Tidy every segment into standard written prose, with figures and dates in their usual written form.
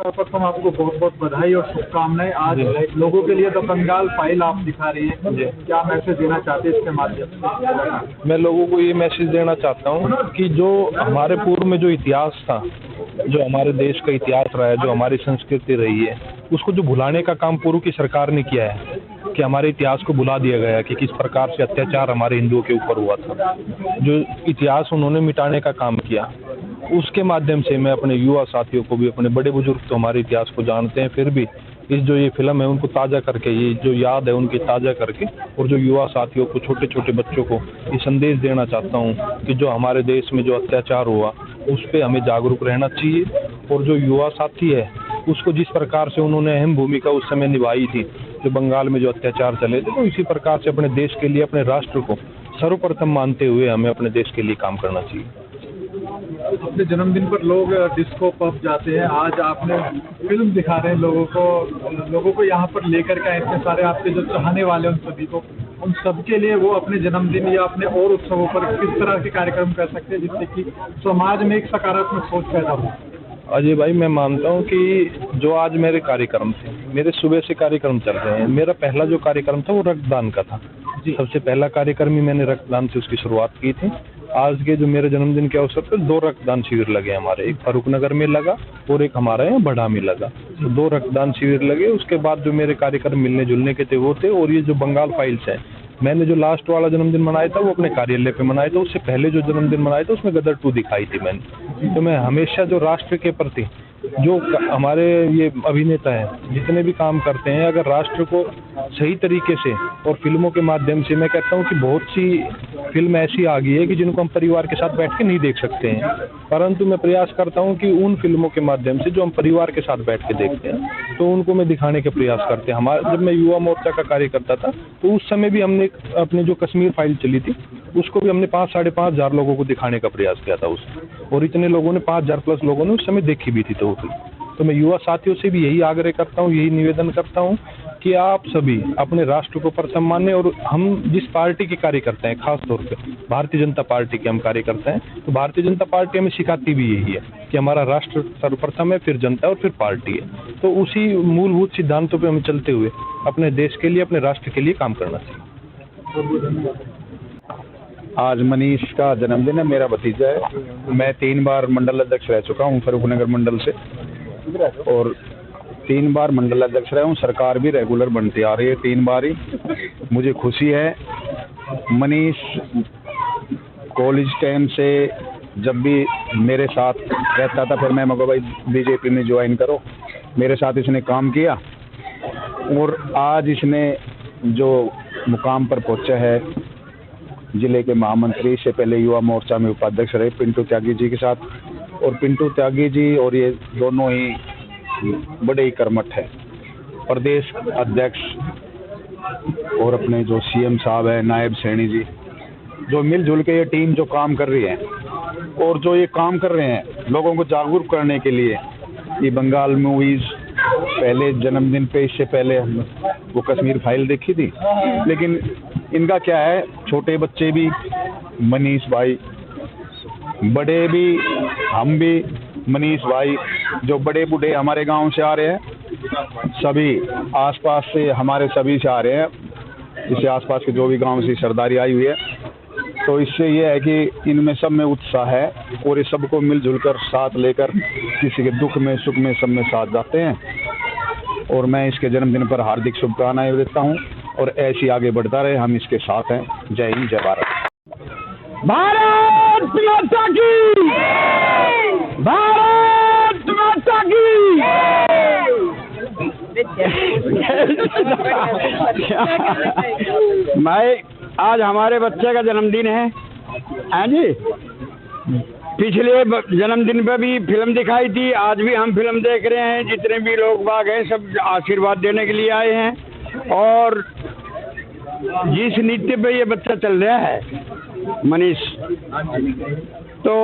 सर्वप्रथम आपको बहुत बहुत बधाई और शुभकामनाएं। आज लोगों के लिए तो बंगाल फाइल आप दिखा रही हैं, क्या मैसेज देना चाहते हैं इसके माध्यम से? मैं लोगों को ये मैसेज देना चाहता हूँ कि जो हमारे पूर्व में जो इतिहास था, जो हमारे देश का इतिहास रहा है, जो हमारी संस्कृति रही है, उसको जो भुलाने का काम पूर्व की सरकार ने किया है कि हमारे इतिहास को भुला दिया गया कि किस प्रकार से अत्याचार हमारे हिंदुओं के ऊपर हुआ था, जो इतिहास उन्होंने मिटाने का काम किया। उसके माध्यम से मैं अपने युवा साथियों को भी, अपने बड़े बुजुर्ग तो हमारे इतिहास को जानते हैं, फिर भी इस जो ये फिल्म है उनको ताज़ा करके, ये जो याद है उनकी ताज़ा करके, और जो युवा साथियों को, छोटे छोटे बच्चों को ये संदेश देना चाहता हूँ कि जो हमारे देश में जो अत्याचार हुआ उस पर हमें जागरूक रहना चाहिए। और जो युवा साथी है उसको जिस प्रकार से उन्होंने अहम भूमिका उस समय निभाई थी, जो बंगाल में जो अत्याचार चले थे, तो इसी प्रकार से अपने देश के लिए, अपने राष्ट्र को सर्वप्रथम मानते हुए हमें अपने देश के लिए काम करना चाहिए। अपने जन्मदिन पर लोग डिस्को पब जाते हैं, आज आपने फिल्म दिखा रहे हैं लोगों को यहाँ पर लेकर के इतने सारे आपके जो चाहने वाले उन सभी को, उन सबके लिए वो अपने जन्मदिन या अपने और उत्सवों पर किस तरह के कार्यक्रम कर सकते हैं जिससे कि समाज में एक सकारात्मक सोच पैदा हो? अजय भाई, मैं मानता हूँ कि जो आज मेरे कार्यक्रम थे, मेरे सुबह से कार्यक्रम चल रहे हैं। मेरा पहला जो कार्यक्रम था वो रक्तदान का था जी। सबसे पहला कार्यक्रम ही मैंने रक्तदान से उसकी शुरुआत की थी। आज के जो मेरे जन्मदिन के अवसर पर 2 रक्तदान शिविर लगे हमारे, एक फारूक नगर में लगा और एक हमारा यहाँ बड़ा में लगा। तो 2 रक्तदान शिविर लगे। उसके बाद जो मेरे कार्यक्रम मिलने जुलने के थे वो थे। और ये जो बंगाल फाइल्स है, मैंने जो लास्ट वाला जन्मदिन मनाया था वो अपने कार्यालय पे मनाया था। उससे पहले जो जन्मदिन मनाया था उसमें गदर 2 दिखाई थी मैंने। तो मैं हमेशा जो राष्ट्र के प्रति, जो हमारे ये अभिनेता हैं जितने भी काम करते हैं, अगर राष्ट्र को सही तरीके से और फिल्मों के माध्यम से, मैं कहता हूँ कि बहुत सी फिल्म ऐसी आ गई है कि जिनको हम परिवार के साथ बैठ के नहीं देख सकते हैं, परंतु मैं प्रयास करता हूँ कि उन फिल्मों के माध्यम से जो हम परिवार के साथ बैठ के देखते हैं तो उनको मैं दिखाने के प्रयास करते हैं। जब मैं युवा मोर्चा का कार्य करता था तो उस समय भी हमने अपने जो कश्मीर फाइल चली थी उसको भी हमने 5-5.5 हज़ार लोगों को दिखाने का प्रयास किया था उसमें, और इतने लोगों ने, 5,000 प्लस लोगों ने उस समय देखी भी थी। तो मैं युवा साथियों से भी यही आग्रह करता हूँ, यही निवेदन करता हूँ कि आप सभी अपने राष्ट्र को प्रथम माने। और हम जिस पार्टी के कार्य करते हैं, खास तौर पे भारतीय जनता पार्टी के हम कार्य करते हैं, तो भारतीय जनता पार्टी हमें सिखाती भी यही है कि हमारा राष्ट्र सर्वप्रथम है, फिर जनता और फिर पार्टी है। तो उसी मूलभूत सिद्धांतों पे हमें चलते हुए अपने देश के लिए, अपने राष्ट्र के लिए काम करना चाहिए। आज मनीष का जन्मदिन है, मेरा भतीजा है। मैं 3 बार मंडल अध्यक्ष रह चुका हूँ फरूक नगर मंडल से, और 3 बार मंडल अध्यक्ष रहा हूँ। सरकार भी रेगुलर बनती आ रही है 3 बार ही। मुझे खुशी है। मनीष कॉलेज टाइम से जब भी मेरे साथ रहता था, फिर मैं मगर भाई बीजेपी में ज्वाइन करो, मेरे साथ इसने काम किया, और आज इसने जो मुकाम पर पहुँचा है, जिले के महामंत्री से पहले युवा मोर्चा में उपाध्यक्ष रहे पिंटू त्यागी जी के साथ, और पिंटू त्यागी जी और ये दोनों ही बड़े ही कर्मठ हैं। प्रदेश अध्यक्ष और अपने जो सीएम साहब है, नायब सैनी जी, जो मिलजुल के ये टीम जो काम कर रही है, और जो ये काम कर रहे हैं लोगों को जागरूक करने के लिए। ये बंगाल मूवीज़ पहले जन्मदिन पे, इससे पहले वो कश्मीर फाइल देखी थी, लेकिन इनका क्या है, छोटे बच्चे भी, मनीष भाई, बड़े भी, हम भी, मनीष भाई, जो बड़े बूढ़े हमारे गांव से आ रहे हैं, सभी आसपास से, हमारे सभी से आ रहे हैं, इससे आसपास के जो भी गांव से सरदारी आई हुई है। तो इससे ये है कि इनमें सब में उत्साह है, और ये सबको मिलजुल कर साथ लेकर किसी के दुख में, सुख में, सब में साथ जाते हैं। और मैं इसके जन्मदिन पर हार्दिक शुभकामनाएं देता हूं, और ऐसी आगे बढ़ता रहे, हम इसके साथ हैं। जय हिंद, जय भारत। भारत माता की, भारत माता की। मैं आज हमारे बच्चे का जन्मदिन है, हाँ जी। पिछले जन्मदिन पे भी फिल्म दिखाई थी, आज भी हम फिल्म देख रहे हैं। जितने भी लोग बाग हैं सब आशीर्वाद देने के लिए आए हैं। और जिस नीति पे ये बच्चा चल रहा है मनीष, तो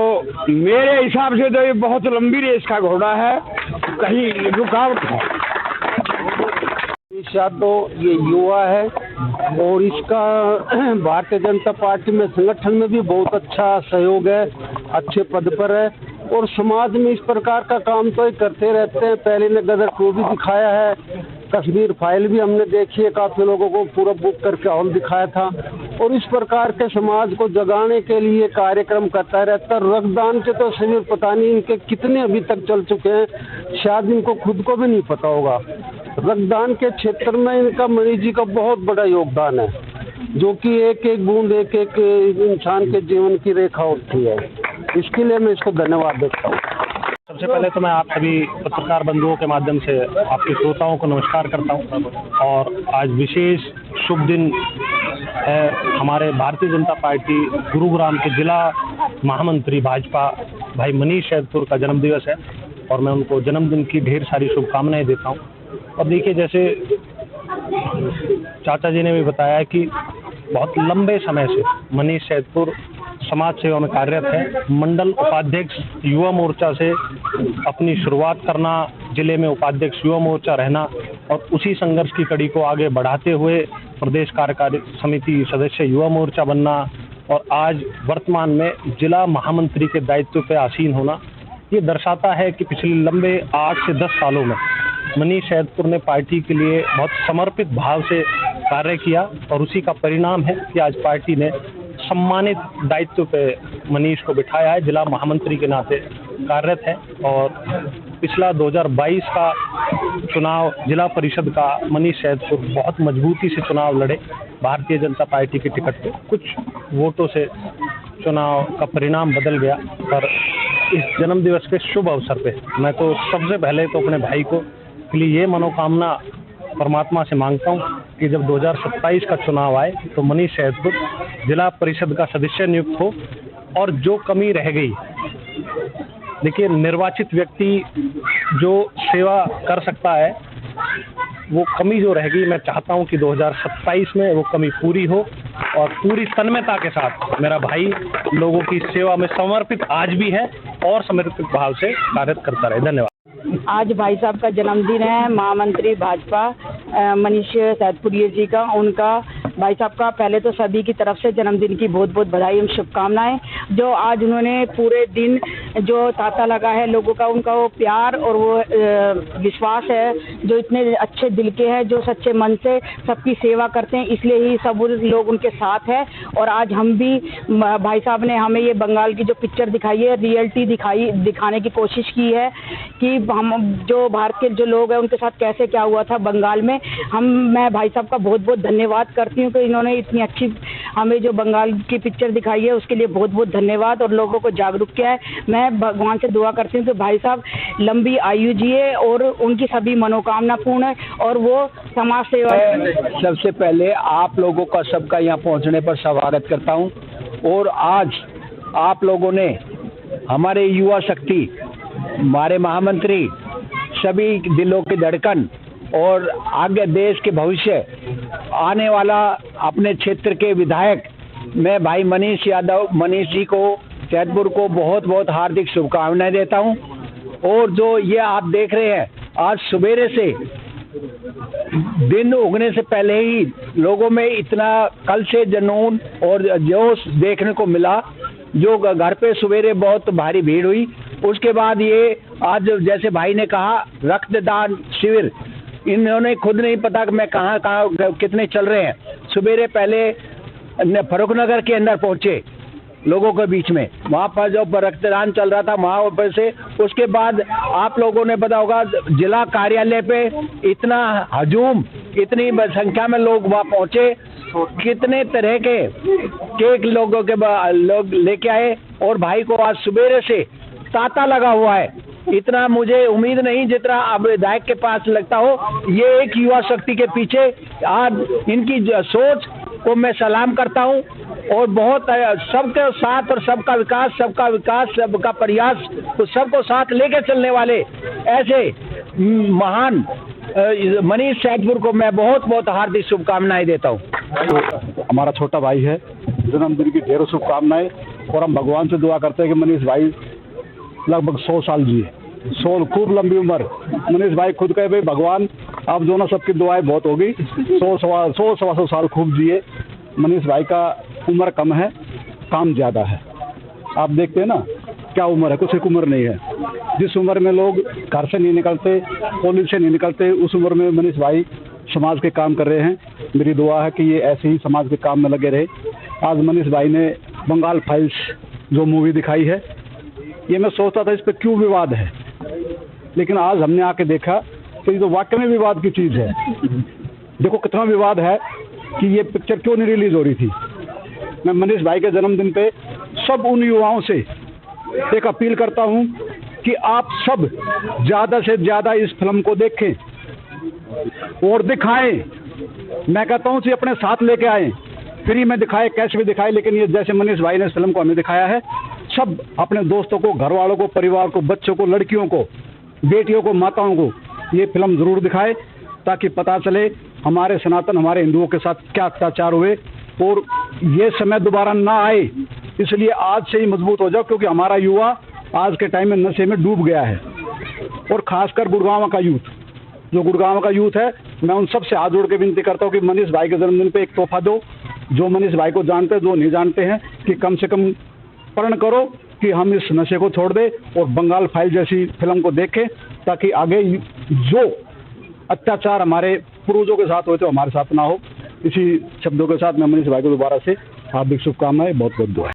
मेरे हिसाब से तो ये बहुत लंबी रेस का घोड़ा है, कहीं रुकावट है। तो ये युवा है, और इसका भारतीय जनता पार्टी में, संगठन में भी बहुत अच्छा सहयोग है, अच्छे पद पर है। और समाज में इस प्रकार का काम तो ही करते रहते हैं। पहले ने गदर 2 भी दिखाया है, कश्मीर फाइल भी हमने देखी है, काफ़ी लोगों को पूरा बुक करके हॉल दिखाया था। और इस प्रकार के समाज को जगाने के लिए कार्यक्रम करता रहता है। रक्तदान के तो शिविर पता नहीं इनके कितने अभी तक चल चुके हैं, शायद इनको खुद को भी नहीं पता होगा। रक्तदान के क्षेत्र में इनका मणि जी का बहुत बड़ा योगदान है, जो कि एक एक बूंद एक एक इंसान के जीवन की रेखा उठती है। इसके लिए मैं इसको धन्यवाद देता हूँ। सबसे पहले तो मैं आप सभी पत्रकार बंधुओं के माध्यम से आपके श्रोताओं को नमस्कार करता हूं। और आज विशेष शुभ दिन है, हमारे भारतीय जनता पार्टी गुरुग्राम के जिला महामंत्री भाजपा भाई मनीष सैदपुर का जन्मदिवस है और मैं उनको जन्मदिन की ढेर सारी शुभकामनाएं देता हूं। और देखिए, जैसे चाचा जी ने भी बताया कि बहुत लंबे समय से मनीष सैदपुर समाज सेवा में कार्यरत है। मंडल उपाध्यक्ष युवा मोर्चा से अपनी शुरुआत करना, जिले में उपाध्यक्ष युवा मोर्चा रहना और उसी संघर्ष की कड़ी को आगे बढ़ाते हुए प्रदेश कार्यकारी समिति सदस्य युवा मोर्चा बनना और आज वर्तमान में जिला महामंत्री के दायित्व पर आसीन होना, ये दर्शाता है कि पिछले लंबे 8 से 10 सालों में मनीष सैदपुर ने पार्टी के लिए बहुत समर्पित भाव से कार्य किया और उसी का परिणाम है कि आज पार्टी ने सम्मानित दायित्व पे मनीष को बिठाया है, जिला महामंत्री के नाते कार्यरत है। और पिछला 2022 का चुनाव जिला परिषद का मनीष सैदपुर बहुत मजबूती से चुनाव लड़े भारतीय जनता पार्टी के टिकट पे। कुछ वोटों से चुनाव का परिणाम बदल गया। पर इस जन्मदिवस के शुभ अवसर पे मैं तो सबसे पहले तो अपने भाई को के लिए ये मनोकामना परमात्मा से मांगता हूँ कि जब 2027 का चुनाव आए तो मनीष सैदपुर जिला परिषद का सदस्य नियुक्त हो और जो कमी रह गई, देखिए निर्वाचित व्यक्ति जो सेवा कर सकता है वो कमी जो रह गई, मैं चाहता हूं कि 2027 में वो कमी पूरी हो और पूरी तन्मयता के साथ मेरा भाई लोगों की सेवा में समर्पित आज भी है और समर्पित भाव से कार्य करता रहे। धन्यवाद। आज भाई साहब का जन्मदिन है, महामंत्री भाजपा मनीष सैदपुरिया जी का। उनका भाई साहब का पहले तो सभी की तरफ से जन्मदिन की बहुत बहुत बधाई एवं शुभकामनाएं। जो आज उन्होंने पूरे दिन जो तांता लगा है लोगों का, उनका वो प्यार और वो विश्वास है, जो इतने अच्छे दिल के हैं, जो सच्चे मन से सबकी सेवा करते हैं, इसलिए ही सब लोग उनके साथ है। और आज हम भी, भाई साहब ने हमें ये बंगाल की जो पिक्चर दिखाई है, रियलिटी दिखाने की कोशिश की है कि हम जो भारत के जो लोग हैं उनके साथ कैसे क्या हुआ था बंगाल में। मैं भाई साहब का बहुत बहुत धन्यवाद करती हूँ कि इन्होंने इतनी अच्छी हमें जो बंगाल की पिक्चर दिखाई है, उसके लिए बहुत बहुत धन्यवाद और लोगों को जागरूक किया है। मैं भगवान से दुआ करती हूँ कि भाई साहब लंबी आयु जिए और उनकी सभी मनोकामना पूर्ण है और वो समाज सेवा। सबसे पहले आप लोगों का सबका यहाँ पहुँचने पर स्वागत करता हूँ। और आज आप लोगों ने हमारे युवा शक्ति, हमारे महामंत्री, सभी दिलों की धड़कन और आगे देश के भविष्य, आने वाला अपने क्षेत्र के विधायक, मैं भाई मनीष जी को, सैदपुर को बहुत बहुत हार्दिक शुभकामनाएं देता हूं। और जो ये आप देख रहे हैं, आज सवेरे से दिन उगने से पहले ही लोगों में इतना कल से जुनून और जोश देखने को मिला, जो घर पे सवेरे बहुत भारी भीड़ हुई। उसके बाद ये आज जैसे भाई ने कहा रक्तदान शिविर, इन्होंने खुद नहीं पता कि मैं कहाँ कितने चल रहे हैं। सवेरे पहले फरूख नगर के अंदर पहुँचे लोगों के बीच में, वहाँ पर जो रक्तदान चल रहा था वहाँ पर से। उसके बाद आप लोगों ने पता होगा जिला कार्यालय पे इतना हजूम, इतनी संख्या में लोग वहाँ पहुँचे, कितने तरह के केक लोग लेके आए। और भाई को आज सवेरे से तांता लगा हुआ है, इतना मुझे उम्मीद नहीं जितना अब विधायक के पास लगता हो। ये एक युवा शक्ति के पीछे आज इनकी सोच को मैं सलाम करता हूँ। और बहुत सबके साथ और सबका विकास, सबका प्रयास, तो सबको साथ लेकर चलने वाले ऐसे महान मनीष सैदपुर को मैं बहुत बहुत हार्दिक शुभकामनाएं देता हूँ। तो हमारा छोटा भाई है, जन्मदिन की ढेरों शुभकामनाएं। और हम भगवान से दुआ करते हैं कि मनीष भाई लगभग 100 साल जिए, 100 खूब लंबी उम्र। मनीष भाई खुद कहे भाई भगवान आप जो ना सबकी दुआएं बहुत होगी, 100-125 साल खूब जिए। मनीष भाई का उम्र कम है, काम ज़्यादा है। आप देखते हैं ना क्या उम्र है, कुछ एक उम्र नहीं है। जिस उम्र में लोग घर से नहीं निकलते, कॉलेज से नहीं निकलते, उस उम्र में मनीष भाई समाज के काम कर रहे हैं। मेरी दुआ है कि ये ऐसे ही समाज के काम में लगे रहे। आज मनीष भाई ने बंगाल फाइल्स जो मूवी दिखाई है, ये मैं सोचता था इस पर क्यों विवाद है, लेकिन आज हमने आके देखा कि ये तो वाकई में विवाद की चीज़ है। देखो कितना विवाद है कि ये पिक्चर क्यों नहीं रिलीज हो रही थी। मैं मनीष भाई के जन्मदिन पे सब उन युवाओं से एक अपील करता हूं कि आप सब ज़्यादा से ज़्यादा इस फिल्म को देखें और दिखाएं। मैं कहता हूं कि अपने साथ लेके आएं, फ्री में दिखाएं, कैश भी दिखाएं, लेकिन ये जैसे मनीष भाई ने इस फिल्म को हमें दिखाया है, सब अपने दोस्तों को, घर वालों को, परिवार को, बच्चों को, लड़कियों को, बेटियों को, माताओं को ये फिल्म ज़रूर दिखाए, ताकि पता चले हमारे सनातन, हमारे हिंदुओं के साथ क्या अत्याचार हुए और ये समय दोबारा ना आए। इसलिए आज से ही मजबूत हो जाओ, क्योंकि हमारा युवा आज के टाइम में नशे में डूब गया है। और खासकर गुड़गांव का यूथ, जो गुड़गांव का यूथ है, मैं उन सब से हाथ जोड़ के विनती करता हूँ कि मनीष भाई के जन्मदिन पे एक तोहफा दो। जो मनीष भाई को जानते हैं, जो नहीं जानते हैं, कि कम से कम प्रण करो कि हम इस नशे को छोड़ दें और बंगाल फाइल जैसी फिल्म को देखें, ताकि आगे जो अत्याचार हमारे पूर्वजों के साथ हुए थे हमारे साथ ना हो। इसी शब्दों के साथ मैं मनीष भाई को दोबारा से हार्दिक शुभकामनाएं, बहुत बहुत दुआ।